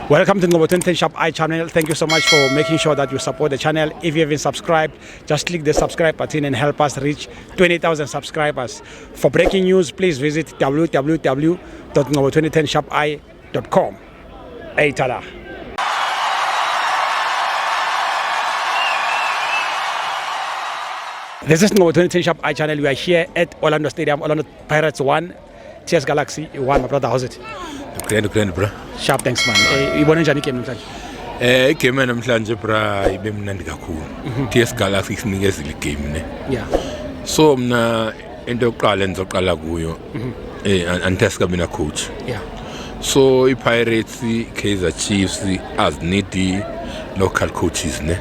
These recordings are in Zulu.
Welcome to the Ngobo 2010 Sharp Eye channel. Thank you so much for making sure that you support the channel. If you haven't subscribed, just click the subscribe button and help us reach 20,000 subscribers. For breaking news, please visit www.ngobo2010sharpeye.com. Hey, tada. This is Ngobo 2010 Sharp Eye channel. We are here at Orlando Stadium, Orlando Pirates 1, TS Galaxy 1. My brother, how's it? Grand, bro. Sharp, thanks, man. Ibone njani game namhlanje? Igame namhlanje bra ibe mnandi kakhulu. TS Galaxy isinikeza igame ne. Yeah. So mna into yokuqala enzoqala kuyo anteska mina coach. Yeah. So iPirates, Kaizer Chiefs need local coaches ne.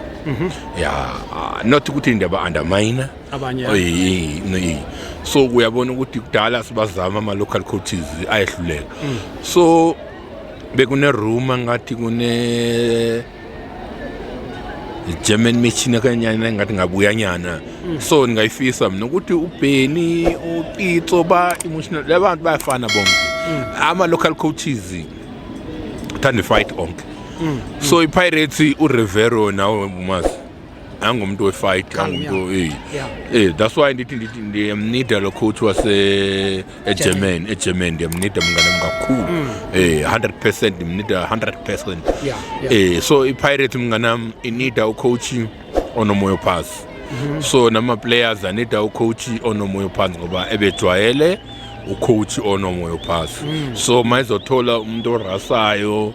Yeah, not ukuthi ndaba undermine abanye. So uyabona ukuthi kudala sibazama ama local coaches ayehluleka. So bekune rumor ngathi kune German machine kanyana ngathi ngabuyanyana. So ngayifisa mina ukuthi uBeni uPitso ba emotional labantu bayafana bonke. Ama local coaches thanda fight onke. So iPirates uRivero nawe umazi angumuntu wefight angumuntu that's why ndithi need a coach wase German ndiyamnida mngana kakhulu 100% ndimnida 100%. So iPirates mnganam inida ucoach onomoyo phasi. So nama players anida ucoach onomoyo phasi ngoba ebejwayele ucoach onomoyo phasi. So mayizothola umuntu orasayo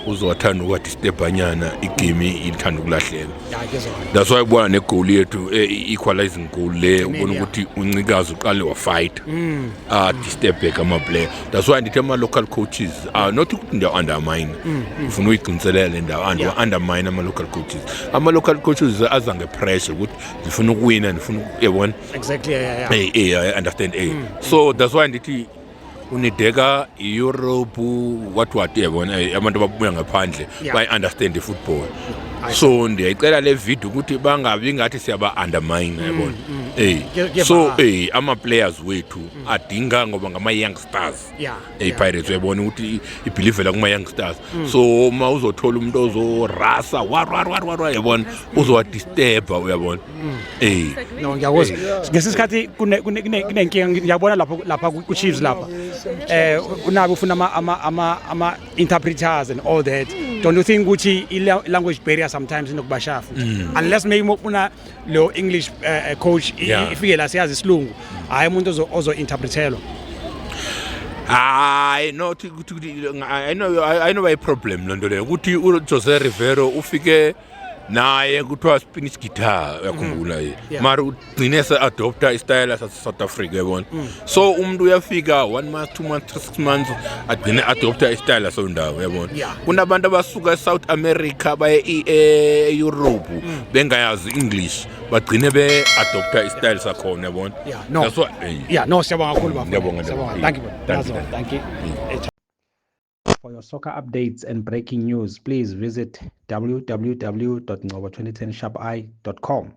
uzothanda ukuthi stepanyana igame ithanda ukulahleka. That's why ubona negoal yethu equalizing goal le ubona ukuthi uncikazi uqale wa fight step back ama player. That's why ndithi ama local coaches not ukuthi nda undermine ufuna uyiqiniselele nda undermine ama local coaches. Ama local coaches azange pressure ukuthi ngifuna ukuwina ngifuna yabona exactly I understand so that's why ndithi unideka Europe what yabona abantu ababuya ngaphandle bay understand the football. So ndiyayicela le video ukuthi bangabi ngathi siyaba undermine yabona so ama players wethu adinga ngoba ngama youngsters Pirates yabona ukuthi ibelieve la kuma youngsters. So uma uzothola umuntu ozorasa war yabona uzowa disturb uyabona no ngiyakuzwa ngesikhathi kunenkinga ngiyabona lapha ku Chiefs lapha unabe ufuna ama interpreters and all that. Don't you think ukuthi language barrier sometimes inokubashafu unless maybe una lo English coach ifike la siyazi isilungu hayi umuntu ozo interpretelo? I know a problem londo le ukuthi uJose Rivero ufike naye kuthiwa Spanish guitar yakhumbula mara ugcine adopta istyle South Africa yabona. So umuntu uyafika 1 month 2 months 6 months agcine adopta istyle sondawo yabona. Kunabantu abasuka eSouth America baye eEurope bengayazi English bagcine be adopta istyle sakhona yabona. That's what no siyabonga kakhulu bafana. Thank you. Thank you. For your soccer updates and breaking news, please visit www.ngobo2010sharpeye.com.